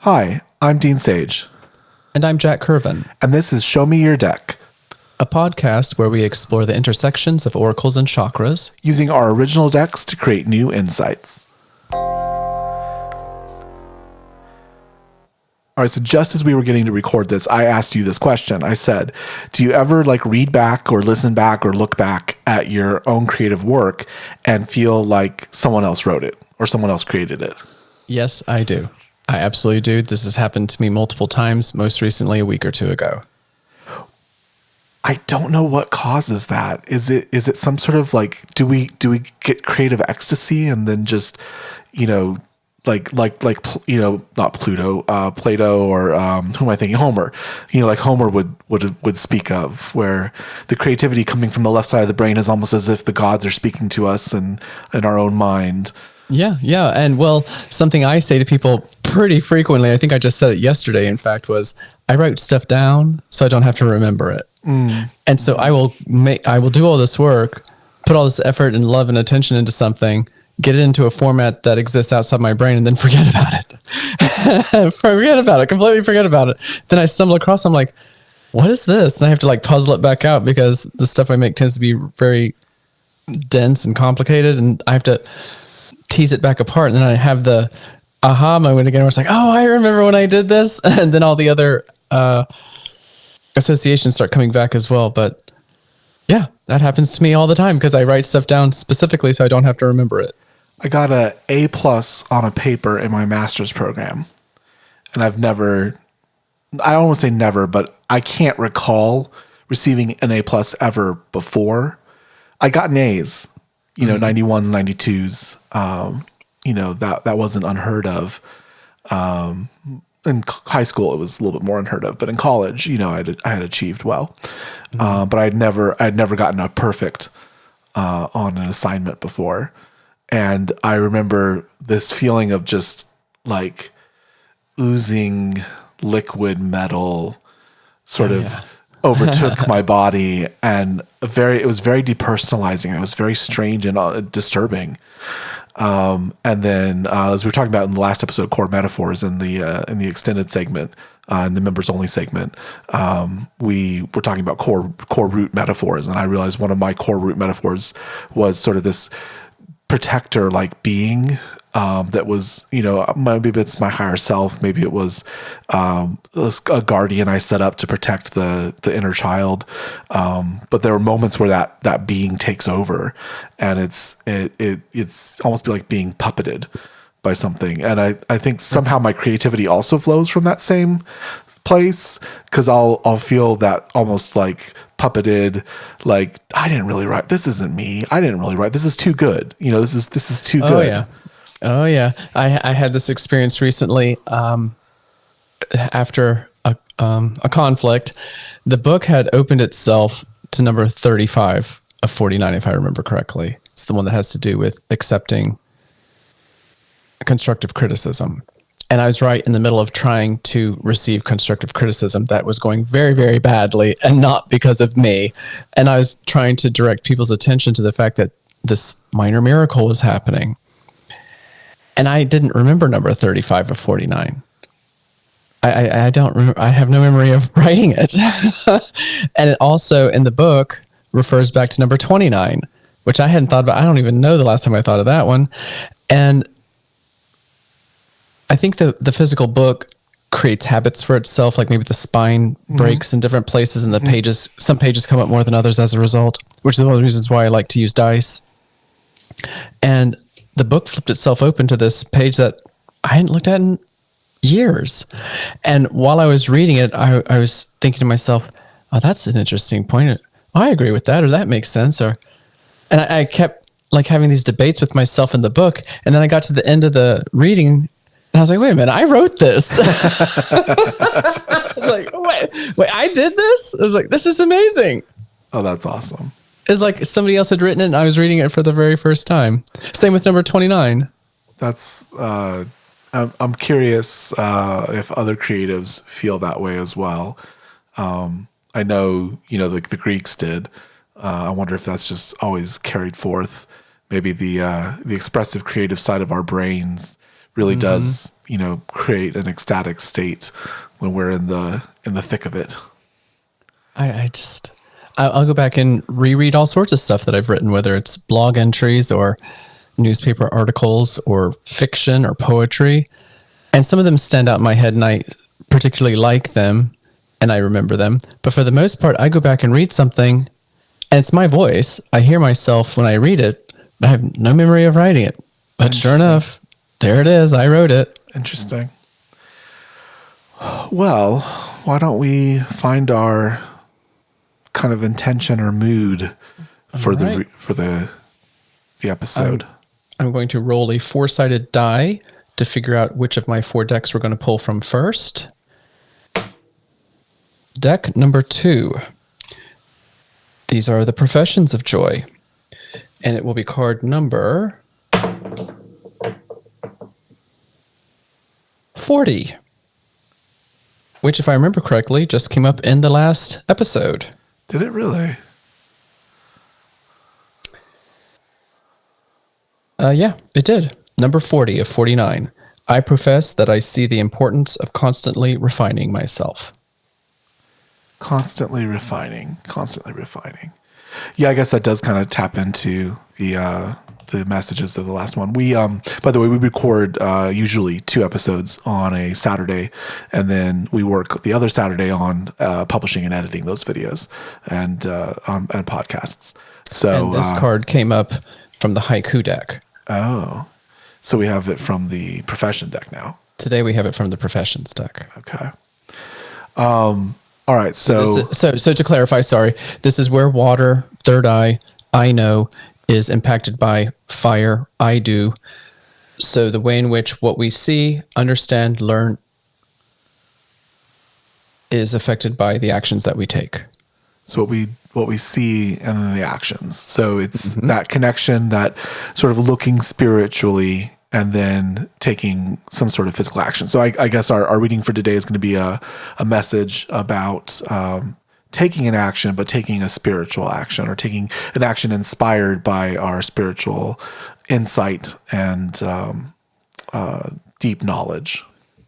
Hi, I'm Dean Sage, And I'm Jack Curvin, and this is Show Me Your Deck, a podcast where we explore the intersections of oracles and chakras. using our original decks to create new insights. All right, so just as we were getting to record this, I asked you this question. I said, do you ever read back or listen back or look back at your own creative work and feel like someone else wrote it or someone else created it? Yes, I do. I absolutely do. This has happened to me multiple times, most recently a week or two ago. I don't know what causes that. Is it some sort of do we get creative ecstasy and then just, not Pluto, Plato, or who am I thinking? Homer. Like Homer would speak of, where the creativity coming from the left side of the brain is almost as if the gods are speaking to us and in our own mind. Yeah. And something I say to people pretty frequently, I think I just said it yesterday, in fact, was I write stuff down so I don't have to remember it. And so I will do all this work, put all this effort and love and attention into something, get it into a format that exists outside my brain, and then forget about it. Completely forget about it. Then I stumble across, I'm like, what is this? And I have to puzzle it back out because the stuff I make tends to be very dense and complicated, and I have to tease it back apart. And then I have the aha moment again where it's like, oh, I remember when I did this. And then all the other associations start coming back as well. But yeah, that happens to me all the time because I write stuff down specifically so I don't have to remember it. I got a A+ on a paper in my master's program, and I don't want to say never, but I can't recall receiving an A+ ever before. I got an A's, 91s, 92s. That wasn't unheard of. In high school, it was a little bit more unheard of, but in college, I had achieved well. But I'd never gotten a perfect on an assignment before. And I remember this feeling of just oozing liquid metal sort of overtook my body, and it was very depersonalizing. It was very strange and disturbing. And then, as we were talking about in the last episode, core metaphors in the extended segment, in the members only segment, we were talking about core root metaphors, and I realized one of my core root metaphors was sort of this protector being, that was, maybe it's my higher self, maybe it was a guardian I set up to protect the inner child, but there were moments where that being takes over, and it's almost like being puppeted by something. And I think somehow my creativity also flows from that same place, because I'll feel that almost puppeted, I didn't really write, this isn't me, I didn't really write, this is too good, this is too good. Oh yeah. I had this experience recently, after a conflict. The book had opened itself to number 35 of 49, if I remember correctly. It's the one that has to do with accepting constructive criticism. And I was right in the middle of trying to receive constructive criticism that was going very, very badly, and not because of me. And I was trying to direct people's attention to the fact that this minor miracle was happening. And I didn't remember number 35 of 49. I don't remember. I have no memory of writing it. And it also in the book refers back to number 29, which I hadn't thought about. I don't even know the last time I thought of that one. And I think the physical book creates habits for itself, maybe the spine breaks in different places, and the pages, some pages come up more than others as a result, which is one of the reasons why I like to use dice. And the book flipped itself open to this page that I hadn't looked at in years. And while I was reading it, I was thinking to myself, oh, that's an interesting point. I agree with that, or that makes sense. And I kept having these debates with myself in the book. And then I got to the end of the reading, and I was like, wait a minute, I wrote this. I was like, wait, I did this? I was like, this is amazing. Oh, that's awesome. It's like somebody else had written it and I was reading it for the very first time. Same with number 29. That's, I'm curious if other creatives feel that way as well. I know, the Greeks did. I wonder if that's just always carried forth. Maybe the expressive creative side of our brains really does, create an ecstatic state when we're in the thick of it. I'll go back and reread all sorts of stuff that I've written, whether it's blog entries or newspaper articles or fiction or poetry. And some of them stand out in my head and I particularly like them and I remember them. But for the most part, I go back and read something and it's my voice. I hear myself when I read it. I have no memory of writing it. But sure enough, there it is. I wrote it. Interesting. Well, why don't we find our kind of intention or mood for the episode? I'm going to roll a 4-sided die to figure out which of my 4 decks we're going to pull from first. Deck number 2. These are the Professions of Joy. And it will be card number 40. Which, if I remember correctly, just came up in the last episode. Did it really? Yeah, it did. Number 40 of 49. I profess that I see the importance of constantly refining myself. Constantly refining. Yeah, I guess that does kind of tap into the messages of the last one. We, by the way, we record usually 2 episodes on a Saturday, and then we work the other Saturday on publishing and editing those videos and podcasts. So and this card came up from the haiku deck. Oh, so we have it from the profession deck now. Today we have it from the professions deck. Okay. All right. So to clarify, sorry, this is where water, third eye, I know, is impacted by fire, I do. So the way in which what we see, understand, learn is affected by the actions that we take. So what we see and then the actions. So it's that connection, that sort of looking spiritually and then taking some sort of physical action. So I guess our reading for today is going to be a message about taking an action, but taking a spiritual action, or taking an action inspired by our spiritual insight and deep knowledge.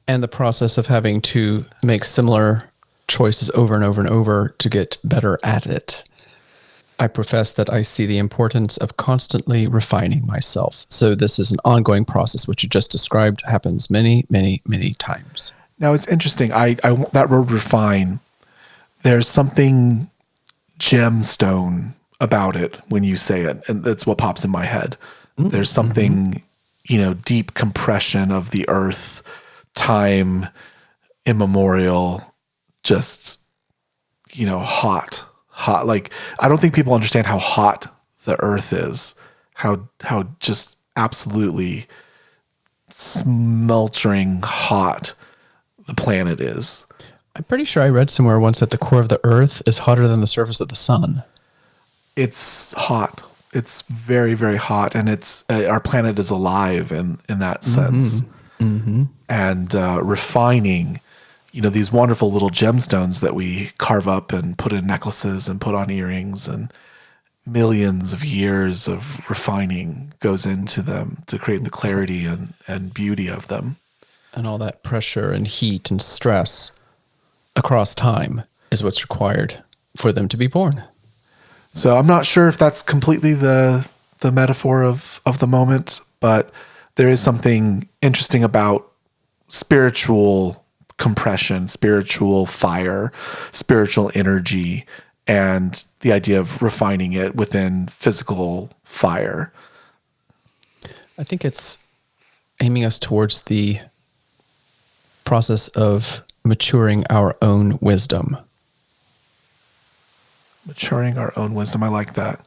And the process of having to make similar choices over and over and over to get better at it. I profess that I see the importance of constantly refining myself. So this is an ongoing process, which you just described happens many, many, many times. Now it's interesting. I that word refine, there's something gemstone about it when you say it. And that's what pops in my head. There's something, deep compression of the earth, time immemorial, just, hot. Like, I don't think people understand how hot the earth is, how just absolutely smeltering hot the planet is. I'm pretty sure I read somewhere once that the core of the earth is hotter than the surface of the sun. It's hot. It's very, very hot. And it's, our planet is alive in that sense. And refining, these wonderful little gemstones that we carve up and put in necklaces and put on earrings, and millions of years of refining goes into them to create the clarity and beauty of them. And all that pressure and heat and stress across time is what's required for them to be born. So I'm not sure if that's completely the metaphor of the moment, but there is something interesting about spiritual compression, spiritual fire, spiritual energy, and the idea of refining it within physical fire. I think it's aiming us towards the process of maturing our own wisdom. Maturing our own wisdom. I like that.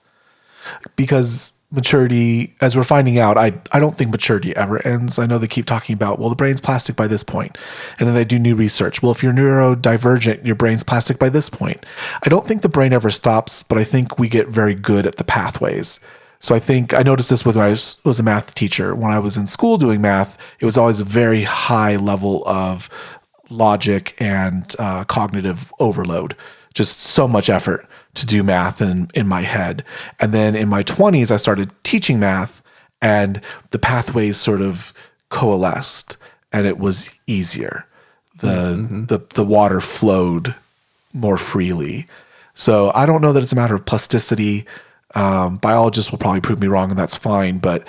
Because maturity, as we're finding out, I don't think maturity ever ends. I know they keep talking about, well, the brain's plastic by this point. And then they do new research. Well, if you're neurodivergent, your brain's plastic by this point. I don't think the brain ever stops, but I think we get very good at the pathways. So I noticed this when I was a math teacher. When I was in school doing math, it was always a very high level of logic and cognitive overload. Just so much effort to do math in my head. And then in my 20s, I started teaching math, and the pathways sort of coalesced and it was easier. The water flowed more freely. So I don't know that it's a matter of plasticity. Biologists will probably prove me wrong, and that's fine. But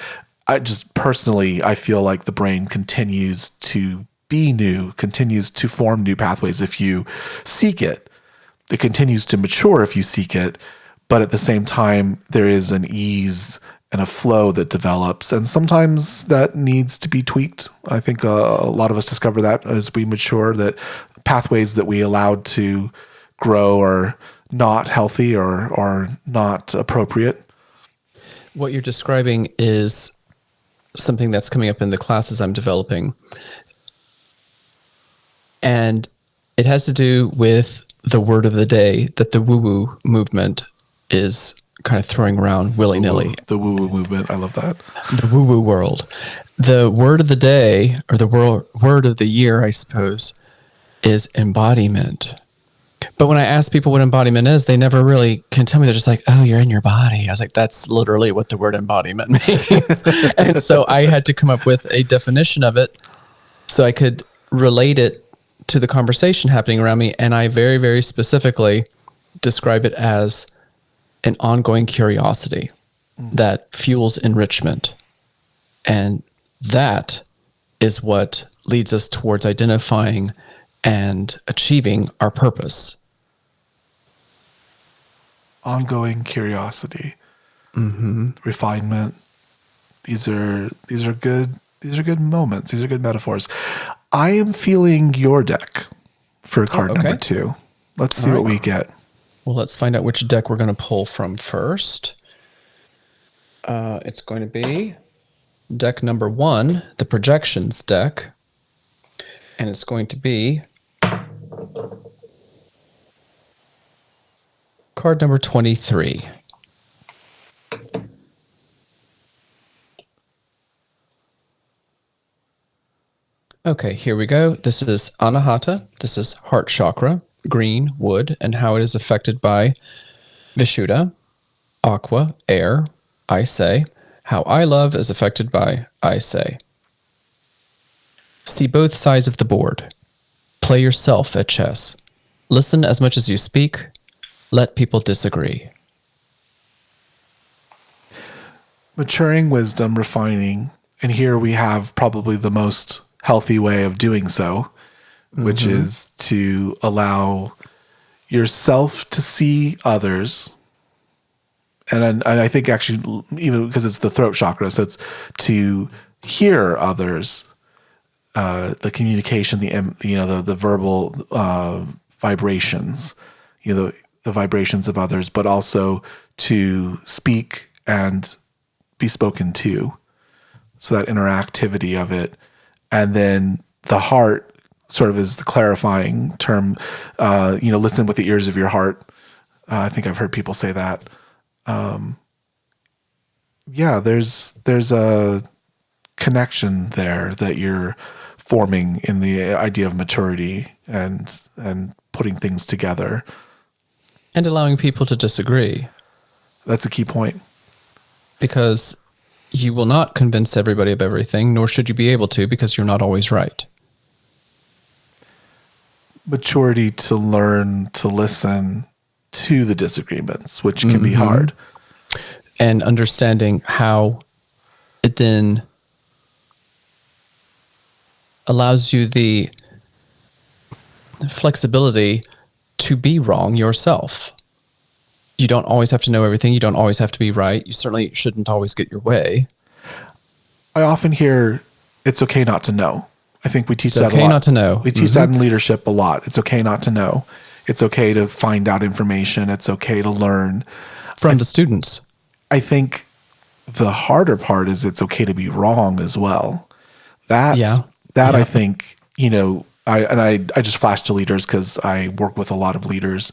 I just personally, I feel like the brain continues to be new, continues to form new pathways if you seek it. It continues to mature if you seek it. But at the same time, there is an ease and a flow that develops. And sometimes that needs to be tweaked. I think a lot of us discover that as we mature, that pathways that we allowed to grow are not healthy or not appropriate. What you're describing is something that's coming up in the classes I'm developing. And it has to do with the word of the day that the woo-woo movement is kind of throwing around willy-nilly. The woo-woo movement. I love that. The woo-woo world. The word of the day, or the word of the year, I suppose, is embodiment. But when I ask people what embodiment is, they never really can tell me. They're just like, oh, you're in your body. I was like, that's literally what the word embodiment means. And so I had to come up with a definition of it so I could relate it to the conversation happening around me. And I very, very specifically describe it as an ongoing curiosity that fuels enrichment. And that is what leads us towards identifying and achieving our purpose. Ongoing curiosity, refinement. These are good. These are good moments. These are good metaphors. I am feeling your deck for card number 2. Let's see what we get. Well, let's find out which deck we're going to pull from first. It's going to be deck number 1, the projections deck. And it's going to be card number 23. Okay, here we go. This is Anahata. This is heart chakra, green, wood, and how it is affected by Vishuddha, aqua, air, I say. How I love is affected by I say. See both sides of the board. Play yourself at chess. Listen as much as you speak. Let people disagree. Maturing wisdom, refining, and here we have probably the most healthy way of doing so, which is to allow yourself to see others. And I think actually, even because it's the throat chakra, so it's to hear others, the communication, the verbal vibrations, the vibrations of others, but also to speak and be spoken to. So that interactivity of it. And then the heart sort of is the clarifying term, listen with the ears of your heart. I think I've heard people say that. There's a connection there that you're forming in the idea of maturity and putting things together. And allowing people to disagree. That's a key point. Because you will not convince everybody of everything, nor should you be able to, because you're not always right. Maturity to learn to listen to the disagreements, which can be hard. And understanding how it then allows you the flexibility to be wrong yourself. You don't always have to know everything. You don't always have to be right. You certainly shouldn't always get your way. I often hear it's okay not to know. I think we teach that a lot. It's okay not to know. We teach that in leadership a lot. It's okay not to know. It's okay to find out information. It's okay to learn. From the students. I think the harder part is it's okay to be wrong as well. I think, I just flash to leaders because I work with a lot of leaders,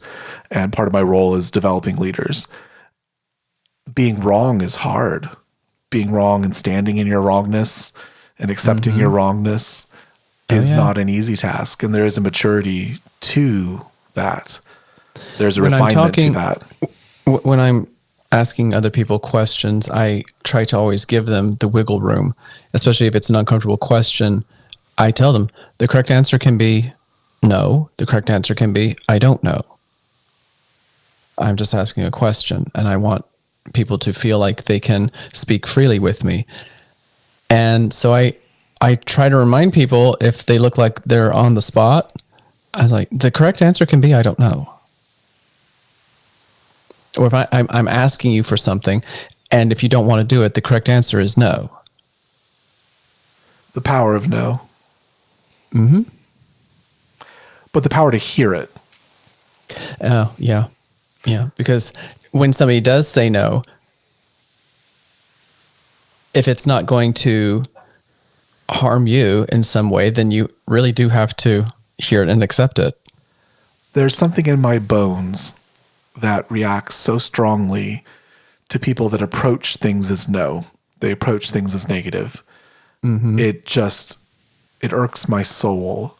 and part of my role is developing leaders. Being wrong is hard. Being wrong and standing in your wrongness and accepting your wrongness is not an easy task. And there is a maturity to that. There's a refinement to that. When I'm asking other people questions, I try to always give them the wiggle room, especially if it's an uncomfortable question. I tell them the correct answer can be no. The correct answer can be I don't know. I'm just asking a question, and I want people to feel like they can speak freely with me. And so I try to remind people if they look like they're on the spot, I was like, the correct answer can be I don't know. Or if I'm asking you for something, and if you don't want to do it, the correct answer is no. The power of no. Mm-hmm. But the power to hear it. Oh, yeah. Yeah. Because when somebody does say no, if it's not going to harm you in some way, then you really do have to hear it and accept it. There's something in my bones that reacts so strongly to people that approach things as no. They approach things as negative. Mm-hmm. It irks my soul.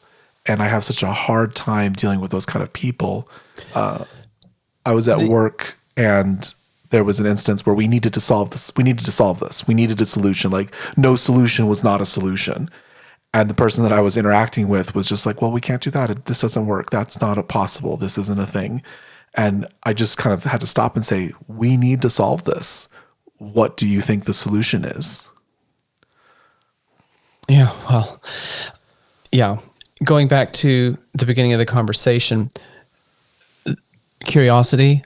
And I have such a hard time dealing with those kind of people. I was at work and there was an instance where we needed to solve this. We needed a solution. Like no solution was not a solution. And the person that I was interacting with was just like, well, we can't do that. This doesn't work. That's not possible. This isn't a thing. And I just kind of had to stop and say, we need to solve this. What do you think the solution is? Yeah, well, yeah. Going back to the beginning of the conversation, curiosity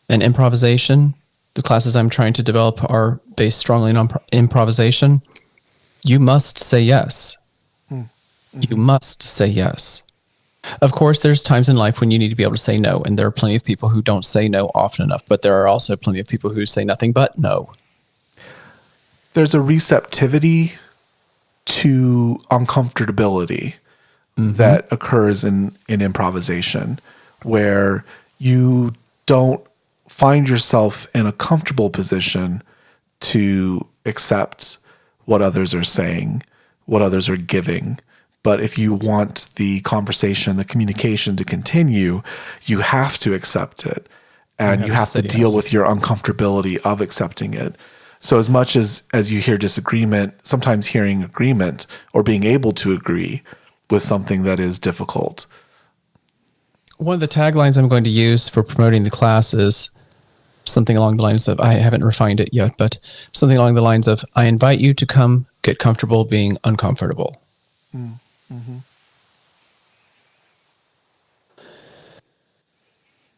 and improvisation, the classes I'm trying to develop are based strongly on improvisation. You must say yes. Mm-hmm. You must say yes. Of course, there's times in life when you need to be able to say no, and there are plenty of people who don't say no often enough, but there are also plenty of people who say nothing but no. There's a receptivity to uncomfortability that occurs in improvisation, where you don't find yourself in a comfortable position to accept what others are saying, what others are giving. But if you want the conversation, the communication to continue, you have to accept it. And you have to deal with your uncomfortability of accepting it. So as much as you hear disagreement, sometimes hearing agreement or being able to agree with something that is difficult. One of the taglines I'm going to use for promoting the class is something along the lines of, I haven't refined it yet, but something along the lines of, I invite you to come get comfortable being uncomfortable. Mm-hmm.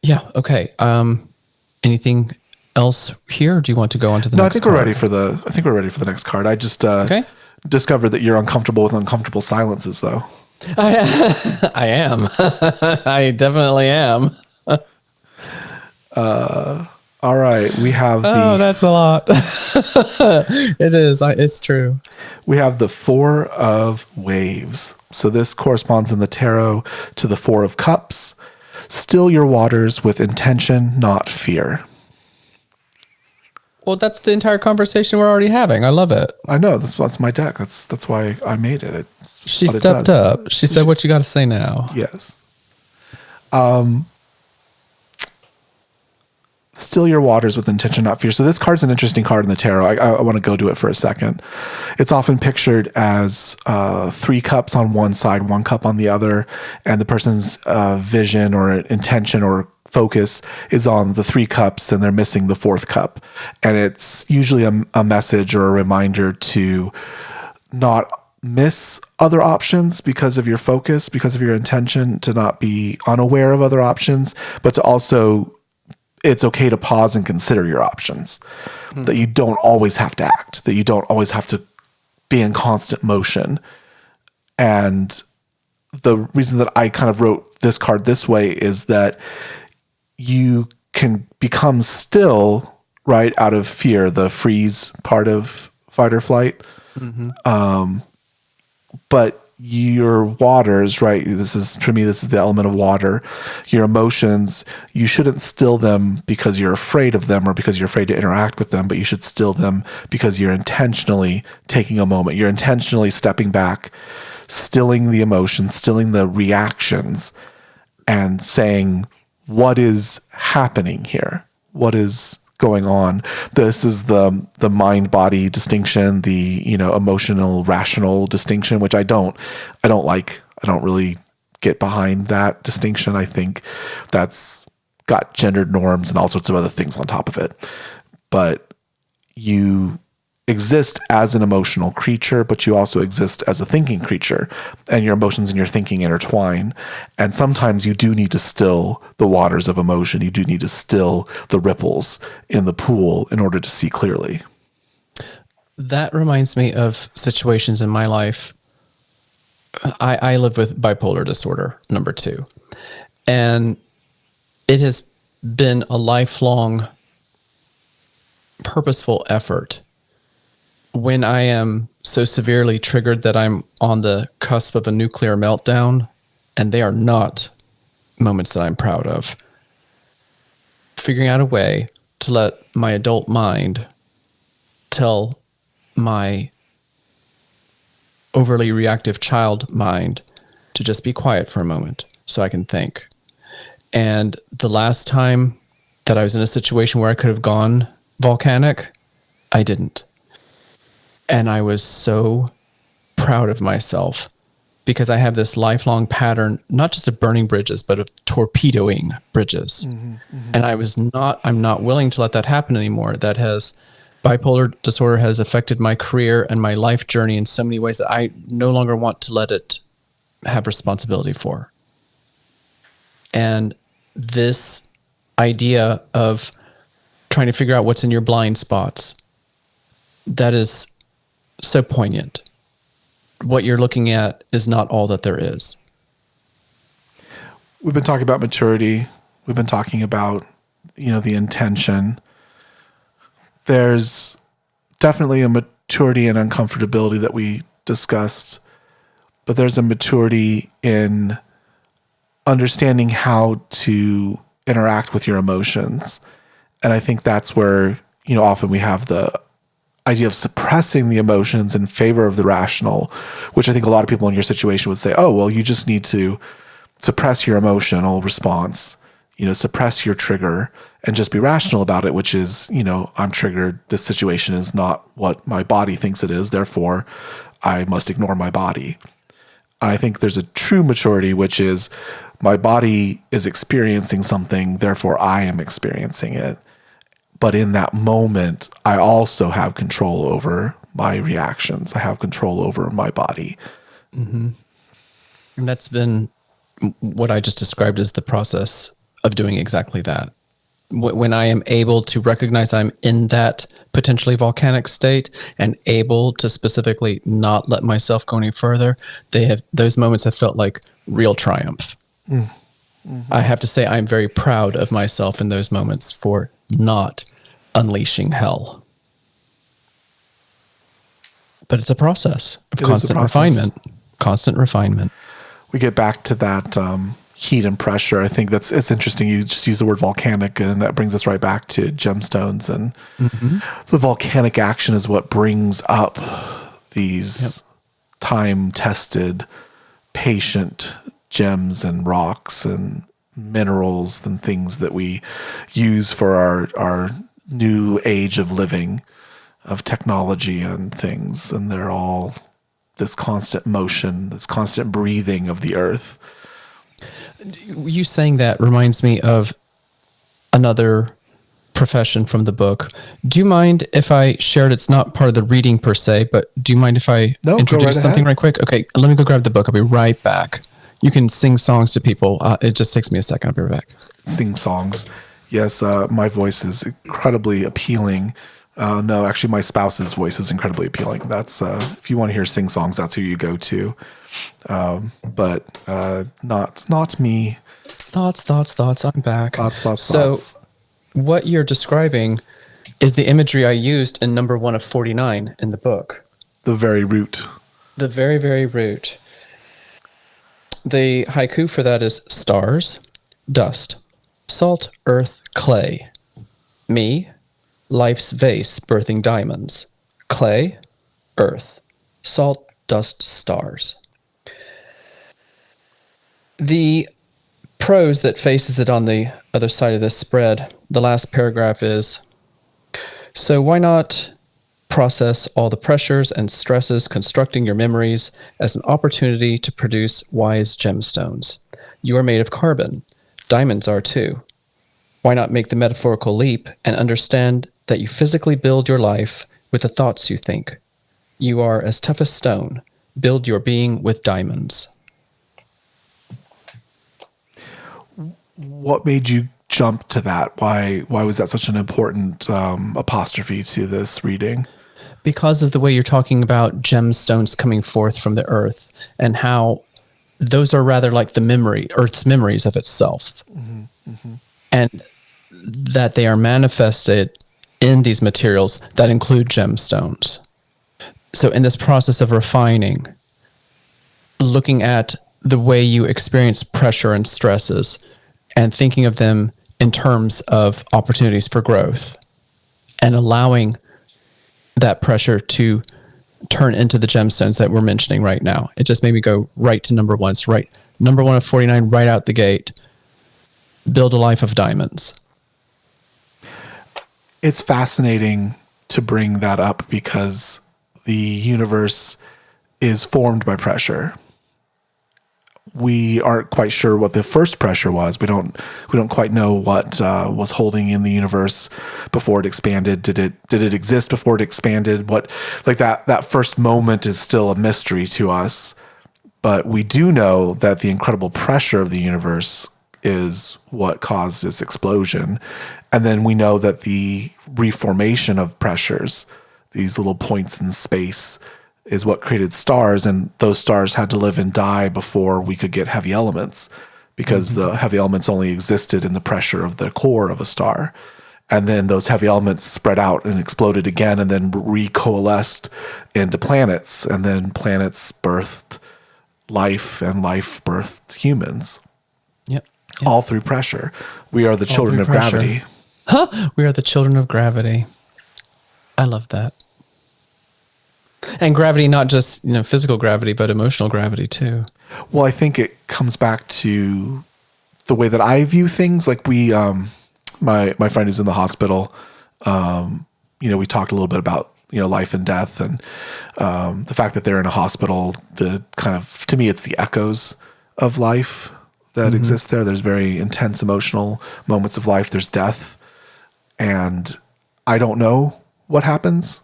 Yeah. Okay. Anything else here? Or do you want to go on to the next card? I think we're ready for the next card. I just discovered that you're uncomfortable with uncomfortable silences, though. I am. I definitely am. All right. We have that's a lot. It is. It's true. We have the Four of Waves. So this corresponds in the tarot to the Four of Cups. Still your waters with intention, not fear. Well, that's the entire conversation we're already having. I love it. I know. That's my deck. That's why I made it. She stepped up. She said, what you got to say now? Yes. Still your waters with intention, not fear. So this card's an interesting card in the tarot. I want to go to it for a second. It's often pictured as 3 cups on one side, 1 cup on the other, and the person's vision or intention or focus is on the 3 cups and they're missing the 4th cup. And it's usually a message or a reminder to not miss other options because of your focus, because of your intention, to not be unaware of other options, but to also, it's okay to pause and consider your options, that you don't always have to act, that you don't always have to be in constant motion. And the reason that I kind of wrote this card this way is that you can become still, right, out of fear, the freeze part of fight or flight. Mm-hmm. But your waters, right? For me, this is the element of water. Your emotions, you shouldn't still them because you're afraid of them or because you're afraid to interact with them, but you should still them because you're intentionally taking a moment. You're intentionally stepping back, stilling the emotions, stilling the reactions, and saying, what is happening here? What is going on. This is the mind body distinction, the, emotional rational distinction, which I don't like. I don't really get behind that distinction. I think that's got gendered norms and all sorts of other things on top of it. But you exist as an emotional creature, but you also exist as a thinking creature, and your emotions and your thinking intertwine. And sometimes you do need to still the waters of emotion. You do need to still the ripples in the pool in order to see clearly. That reminds me of situations in my life. I live with bipolar disorder, number 2. And it has been a lifelong purposeful effort. When I am so severely triggered that I'm on the cusp of a nuclear meltdown, and they are not moments that I'm proud of, figuring out a way to let my adult mind tell my overly reactive child mind to just be quiet for a moment so I can think. And the last time that I was in a situation where I could have gone volcanic, I didn't. And I was so proud of myself because I have this lifelong pattern, not just of burning bridges, but of torpedoing bridges. And I'm not willing to let that happen anymore. Bipolar disorder has affected my career and my life journey in so many ways that I no longer want to let it have responsibility for. And this idea of trying to figure out what's in your blind spots, that is so poignant. What you're looking at is not all that there is. We've been talking about maturity. We've been talking about, the intention. There's definitely a maturity and uncomfortability that we discussed, but there's a maturity in understanding how to interact with your emotions. And I think that's where, often we have the idea of suppressing the emotions in favor of the rational, which I think a lot of people in your situation would say, oh, well, you just need to suppress your emotional response, suppress your trigger and just be rational about it, which is, I'm triggered. This situation is not what my body thinks it is. Therefore, I must ignore my body. And I think there's a true maturity, which is my body is experiencing something. Therefore, I am experiencing it. But in that moment, I also have control over my reactions. I have control over my body. Mm-hmm. And that's been what I just described as the process of doing exactly that. When I am able to recognize I'm in that potentially volcanic state and able to specifically not let myself go any further, those moments have felt like real triumph. Mm-hmm. I have to say I'm very proud of myself in those moments for not unleashing hell. But it's a process of constant refinement. We get back to that heat and pressure. I think it's interesting. You just use the word volcanic, and that brings us right back to gemstones. And the volcanic action is what brings up these time-tested, patient gems and rocks and minerals and things that we use for our new age of living, of technology and things. And they're all this constant motion, this constant breathing of the earth. You saying that reminds me of another profession from the book. Do you mind if I shared? It's not part of the reading per se, but do you mind if I introduce something right quick? Okay, let me go grab the book. I'll be right back. You can sing songs to people. It just takes me a second. I'll be right back. Sing songs. Yes, my voice is incredibly appealing. No, actually, my spouse's voice is incredibly appealing. That's if you want to hear sing songs, that's who you go to. But not me. Thoughts. I'm back. Thoughts. So, what you're describing is the imagery I used in number 1 of 49 in the book. The very root. The very, very root. The haiku for that is stars, dust, salt, earth, clay. Me, life's vase birthing diamonds. Clay, earth, salt, dust, stars. The prose that faces it on the other side of this spread, the last paragraph is, So why not process all the pressures and stresses constructing your memories as an opportunity to produce wise gemstones? You are made of carbon. Diamonds are too. Why not make the metaphorical leap and understand that you physically build your life with the thoughts you think? You are as tough as stone. Build your being with diamonds. What made you jump to that? Why was that such an important apostrophe to this reading? Because of the way you're talking about gemstones coming forth from the earth and how those are rather like the earth's memories of itself. And that they are manifested in these materials that include gemstones. So in this process of refining, looking at the way you experience pressure and stresses and thinking of them in terms of opportunities for growth and allowing that pressure to turn into the gemstones that we're mentioning right now. It just made me go right to number one. It's right. Number one of 49, right out the gate. Build a life of diamonds. It's fascinating to bring that up because the universe is formed by pressure. We aren't quite sure what the first pressure was. We don't quite know what was holding in the universe before it expanded. Did it exist before it expanded? What, like that first moment is still a mystery to us. But we do know that the incredible pressure of the universe is what caused its explosion. And then we know that the reformation of pressures, these little points in space, is what created stars, and those stars had to live and die before we could get heavy elements, because the heavy elements only existed in the pressure of the core of a star. And then those heavy elements spread out and exploded again and then recoalesced into planets, and then planets birthed life, and life birthed humans. Yep. All through pressure. We are the children of pressure. gravity. Huh? We are the children of gravity. I love that. And gravity, not just physical gravity, but emotional gravity too. Well, I think it comes back to the way that I view things. Like my friend who's in the hospital, we talked a little bit about life and death, and the fact that they're in a hospital. The kind of, to me, it's the echoes of life that exist there. There's very intense emotional moments of life. There's death, and I don't know what happens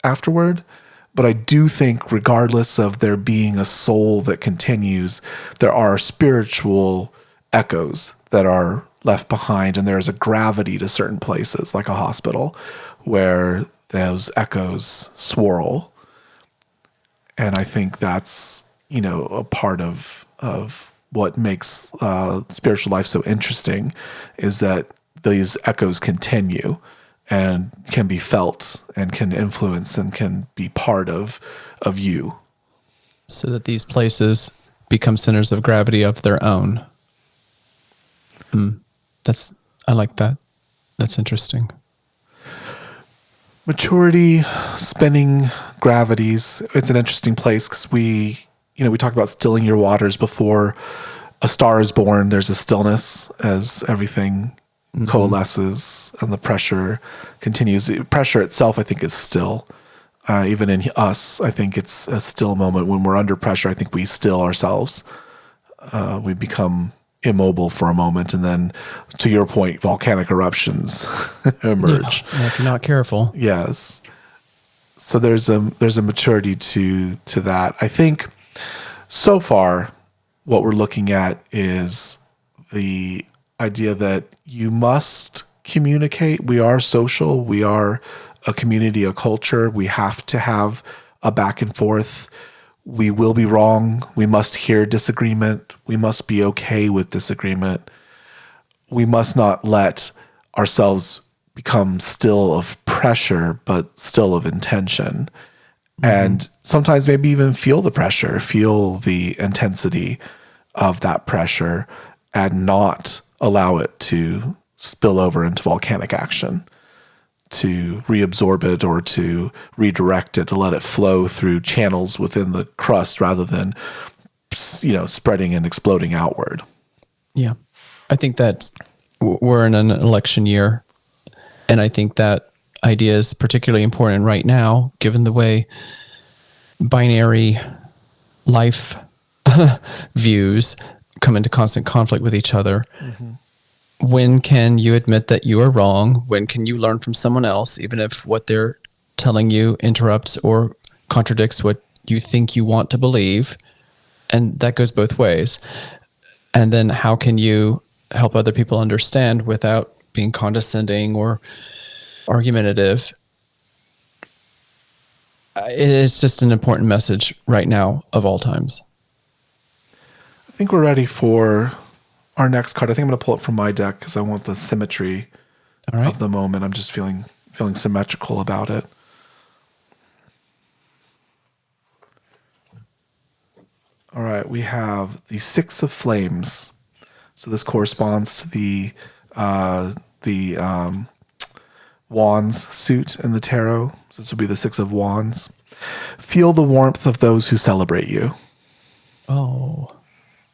afterward. But I do think, regardless of there being a soul that continues, there are spiritual echoes that are left behind, and there's a gravity to certain places, like a hospital, where those echoes swirl. And I think that's, a part of what makes spiritual life so interesting, is that these echoes continue and can be felt and can influence and can be part of you. So that these places become centers of gravity of their own. I like that. That's interesting. Maturity, spinning gravities. It's an interesting place because we talked about stilling your waters before a star is born. There's a stillness as everything coalesces and the pressure continues. The pressure itself, I think, is still. Even in us, I think it's a still moment. When we're under pressure, I think we still ourselves. We become immobile for a moment, and then, to your point, volcanic eruptions emerge. Yeah, if you're not careful. Yes. So there's a maturity to that. I think so far what we're looking at is the idea that you must communicate. We are social. We are a community, a culture. We have to have a back and forth. We will be wrong. We must hear disagreement. We must be okay with disagreement. We must not let ourselves become still of pressure, but still of intention. And sometimes maybe even feel the pressure, feel the intensity of that pressure, and not allow it to spill over into volcanic action, to reabsorb it or to redirect it, to let it flow through channels within the crust rather than, spreading and exploding outward. Yeah. I think that we're in an election year, and I think that idea is particularly important right now, given the way binary life views come into constant conflict with each other. Mm-hmm. When can you admit that you are wrong? When can you learn from someone else, even if what they're telling you interrupts or contradicts what you think you want to believe? And that goes both ways. And then how can you help other people understand without being condescending or argumentative? It is just an important message right now of all times. I think we're ready for our next card. I think I'm going to pull it from my deck because I want the symmetry of the moment. I'm just feeling symmetrical about it. All right, we have the Six of Flames. So this corresponds to the Wands suit in the tarot. So this would be the Six of Wands. Feel the warmth of those who celebrate you. Oh,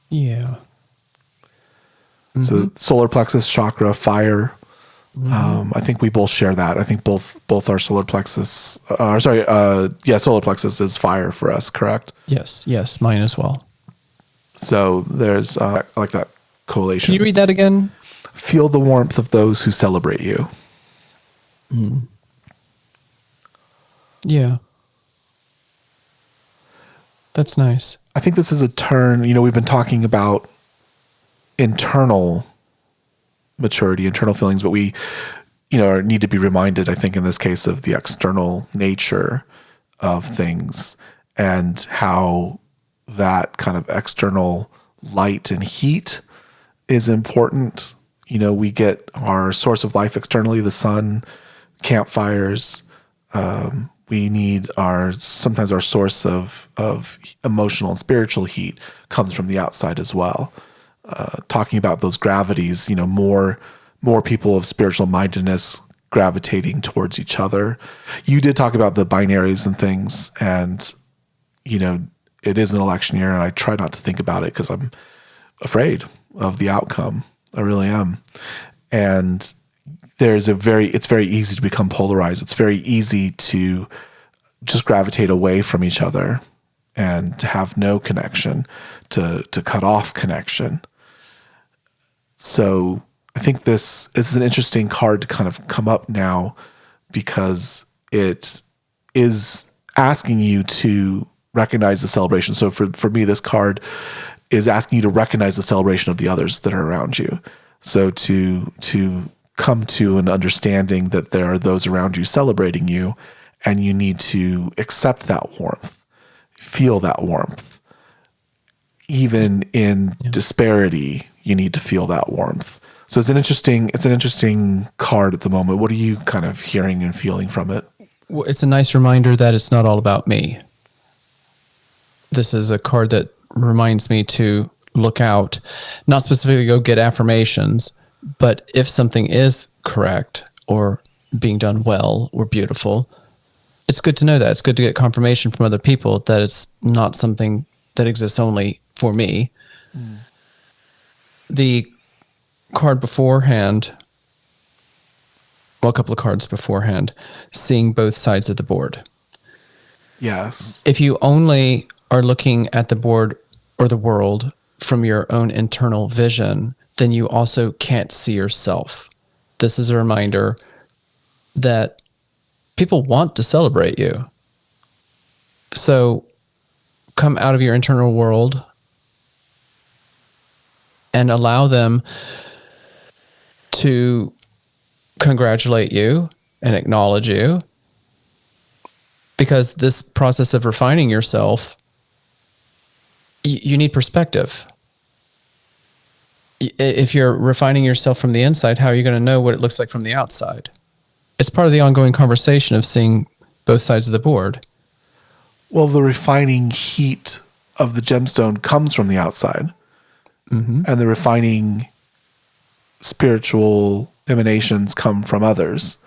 yeah. Mm-hmm. So solar plexus, chakra, fire. Mm-hmm. I think we both share that. I think both our solar plexus. Solar plexus is fire for us. Correct. Yes, mine as well. So there's I like that correlation. Can you read that again? Feel the warmth of those who celebrate you. Mm. Yeah. That's nice. I think this is a turn. We've been talking about internal maturity, internal feelings, but we, need to be reminded, I think, in this case, of the external nature of things and how that kind of external light and heat is important. We get our source of life externally, the sun, campfires. We need sometimes our source of emotional and spiritual heat comes from the outside as well. Talking about those gravities, more people of spiritual mindedness gravitating towards each other. You did talk about the binaries and things, and it is an election year, and I try not to think about it because I'm afraid of the outcome. I really am. And it's very easy to become polarized. It's very easy to just gravitate away from each other and to have no connection, to cut off connection. So I think this is an interesting card to kind of come up now because it is asking you to recognize the celebration. So for me, this card is asking you to recognize the celebration of the others that are around you. So to come to an understanding that there are those around you celebrating you, and you need to accept that warmth, feel that warmth. Even in disparity, you need to feel that warmth. So it's an interesting card at the moment. What are you kind of hearing and feeling from it? Well, it's a nice reminder that it's not all about me. This is a card that reminds me to look out, not specifically go get affirmations, but if something is correct or being done well or beautiful, it's good to know that. It's good to get confirmation from other people that it's not something that exists only for me. Mm. The card beforehand, well, a couple of cards beforehand, seeing both sides of the board. Yes. If you only are looking at the board or the world from your own internal vision, then you also can't see yourself. This is a reminder that people want to celebrate you. So come out of your internal world and allow them to congratulate you and acknowledge you, because this process of refining yourself, you need perspective. If you're refining yourself from the inside, how are you going to know what it looks like from the outside? It's part of the ongoing conversation of seeing both sides of the board. Well, the refining heat of the gemstone comes from the outside. Mm-hmm. And the refining spiritual emanations come from others.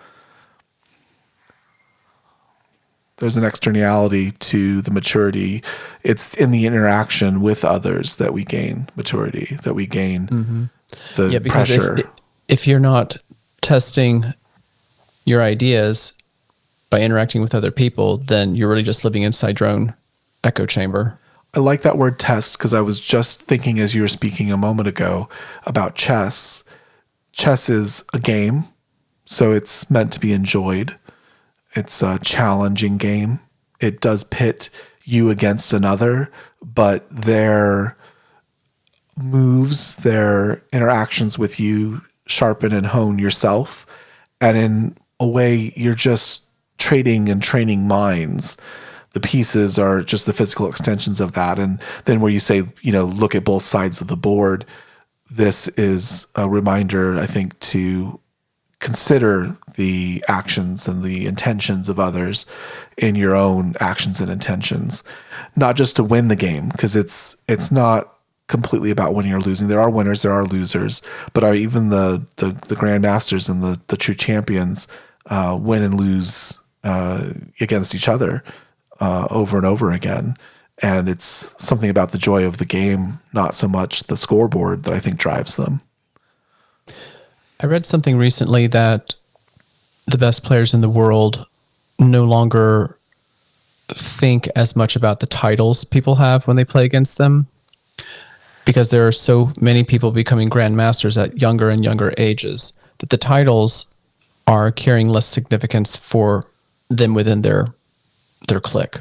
There's an externality to the maturity. It's in the interaction with others that we gain maturity, that we gain the pressure. If you're not testing your ideas by interacting with other people, then you're really just living inside your own echo chamber. I like that word test because I was just thinking as you were speaking a moment ago about chess. Chess is a game, so it's meant to be enjoyed. It's a challenging game. It does pit you against another, but their moves, their interactions with you sharpen and hone yourself. And in a way, you're just trading and training minds. The pieces are just the physical extensions of that. And then where you say, look at both sides of the board, this is a reminder, I think, to consider the actions and the intentions of others in your own actions and intentions, not just to win the game, because it's not completely about winning or losing. There are winners, there are losers, but even the grandmasters and the true champions win and lose against each other over and over again. And it's something about the joy of the game, not so much the scoreboard, that I think drives them. I read something recently that the best players in the world no longer think as much about the titles people have when they play against them, because there are so many people becoming grandmasters at younger and younger ages that the titles are carrying less significance for them within their clique.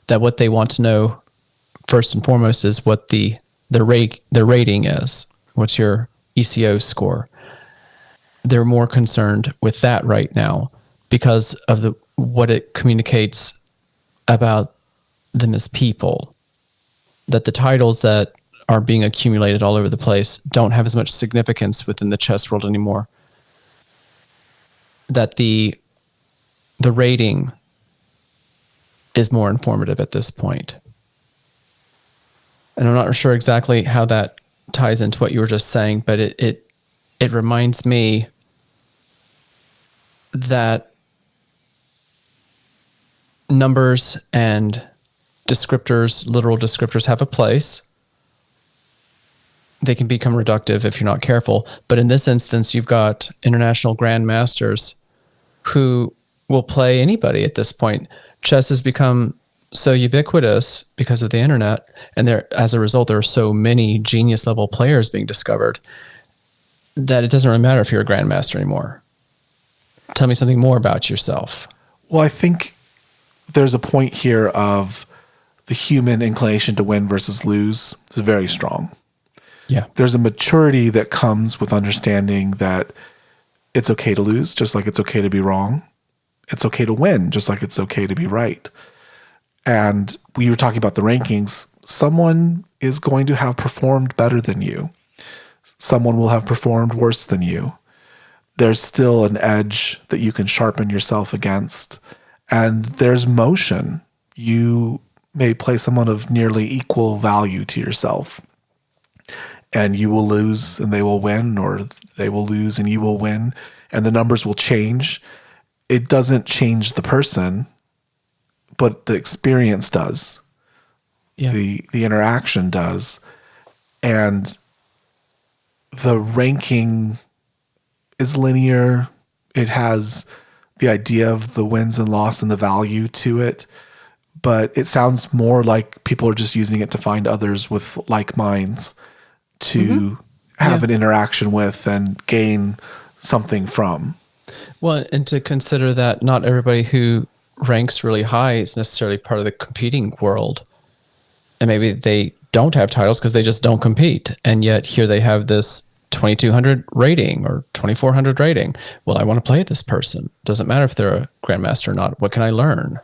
That what they want to know first and foremost is what their rating is. What's your ECO score? They're more concerned with that right now because of what it communicates about them as people. That the titles that are being accumulated all over the place don't have as much significance within the chess world anymore. That the rating is more informative at this point. And I'm not sure exactly how that ties into what you were just saying, but it reminds me that numbers and descriptors, literal descriptors, have a place. They can become reductive if you're not careful. But in this instance, you've got international grandmasters who will play anybody at this point. Chess has become so ubiquitous because of the internet, and as a result, there are so many genius level players being discovered that it doesn't really matter if you're a grandmaster anymore. Tell me something more about yourself. Well, I think there's a point here of the human inclination to win versus lose is very strong. Yeah. There's a maturity that comes with understanding that it's okay to lose, just like it's okay to be wrong. It's okay to win, just like it's okay to be right. And we were talking about the rankings. Someone is going to have performed better than you. Someone will have performed worse than you. There's still an edge that you can sharpen yourself against. And there's motion. You may play someone of nearly equal value to yourself. And you will lose and they will win, or they will lose and you will win. And the numbers will change. It doesn't change the person, but the experience does. Yeah. The interaction does. And the ranking is linear. It has the idea of the wins and loss and the value to it, but it sounds more like people are just using it to find others with like minds to have an interaction with and gain something from. Well, and to consider that not everybody who ranks really high is necessarily part of the competing world. And maybe they don't have titles because they just don't compete. And yet here they have this 2200 rating or 2400 rating. Well, I want to play this person. Doesn't matter if they're a grandmaster or not. What can I learn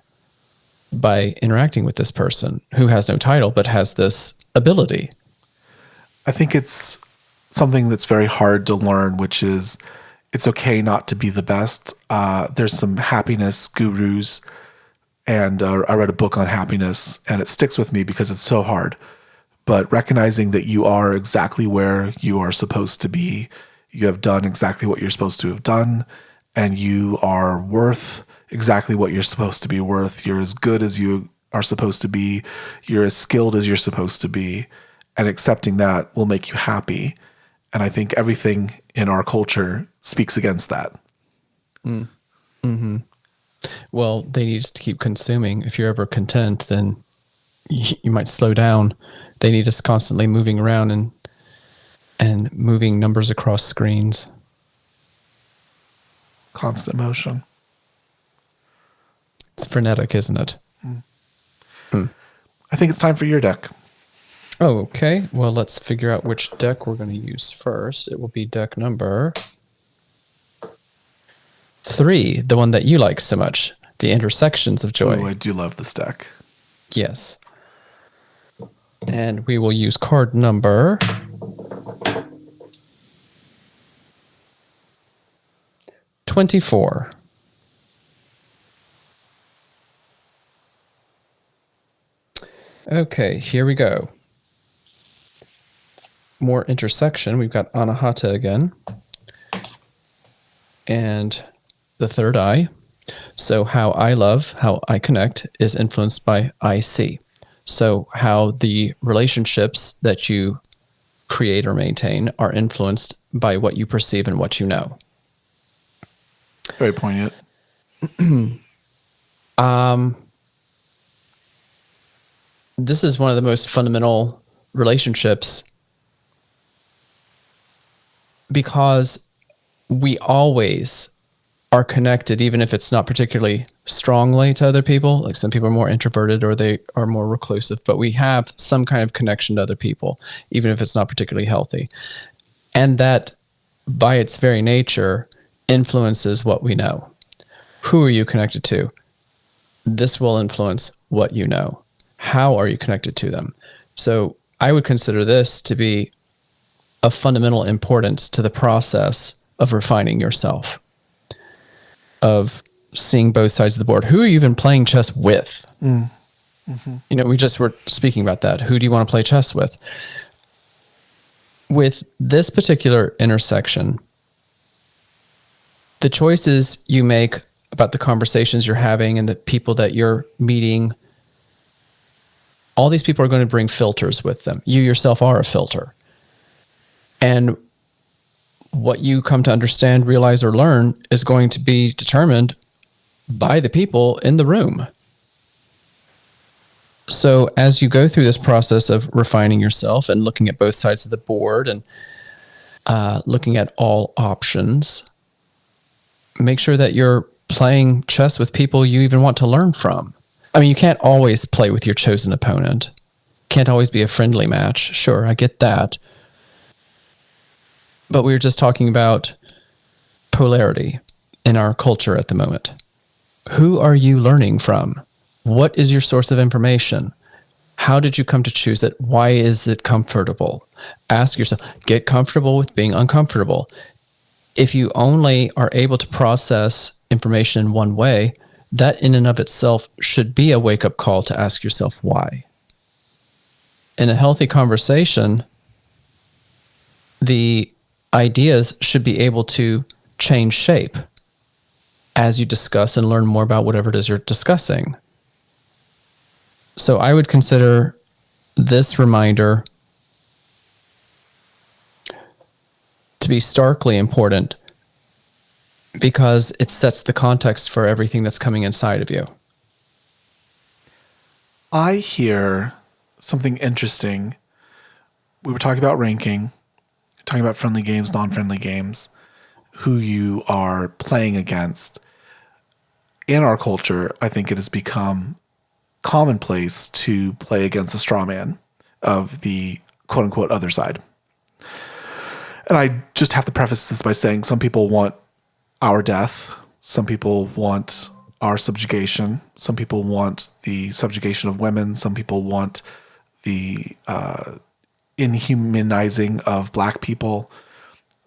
by interacting with this person who has no title but has this ability? I think it's something that's very hard to learn, which is it's okay not to be the best. There's some happiness gurus, and I read a book on happiness, and it sticks with me because it's so hard. But recognizing that you are exactly where you are supposed to be, you have done exactly what you're supposed to have done, and you are worth exactly what you're supposed to be worth. You're as good as you are supposed to be. You're as skilled as you're supposed to be. And accepting that will make you happy. And I think everything in our culture speaks against that. Well, they need to keep consuming. If you're ever content, then you might slow down. They need us constantly moving around and moving numbers across screens. Constant motion. It's frenetic, isn't it? I think it's time for your deck. Oh, okay. Well, let's figure out which deck we're going to use first. It will be deck number 3, the one that you like so much, the Intersections of Joy. Oh, I do love this deck. Yes. And we will use card number 24. Okay, here we go. More intersection. We've got Anahata again. And the third eye. So how I love, how I connect is influenced by I see. So how the relationships that you create or maintain are influenced by what you perceive and what you know. Very poignant. This is one of the most fundamental relationships because we always are connected, even if it's not particularly strongly to other people. Like some people are more introverted or they are more reclusive, but we have some kind of connection to other people, even if it's not particularly healthy. And that by its very nature influences what we know. Who are you connected to? This will influence what you know. How are you connected to them? So I would consider this to be of fundamental importance to the process of refining yourself, of seeing both sides of the board. Who are you even playing chess with? Mm-hmm. You know, we just were speaking about that. Who do you want to play chess with? With this particular intersection, the choices you make about the conversations you're having and the people that you're meeting, all these people are going to bring filters with them. You yourself are a filter. And what you come to understand, realize, or learn is going to be determined by the people in the room. So as you go through this process of refining yourself and looking at both sides of the board and looking at all options, make sure that you're playing chess with people you even want to learn from. I mean, you can't always play with your chosen opponent. Can't always be a friendly match. Sure, I get that. But we were just talking about polarity in our culture at the moment. Who are you learning from? What is your source of information? How did you come to choose it? Why is it comfortable? Ask yourself, get comfortable with being uncomfortable. If you only are able to process information in one way, that in and of itself should be a wake-up call to ask yourself why. In a healthy conversation, the ideas should be able to change shape as you discuss and learn more about whatever it is you're discussing. So I would consider this reminder to be starkly important because it sets the context for everything that's coming inside of you. I hear something interesting. We were talking about ranking, talking about friendly games, non-friendly games, who you are playing against. In our culture, I think it has become commonplace to play against a straw man of the quote-unquote other side. And I just have to preface this by saying some people want our death. Some people want our subjugation. Some people want the subjugation of women. Some people want the inhumanizing of Black people.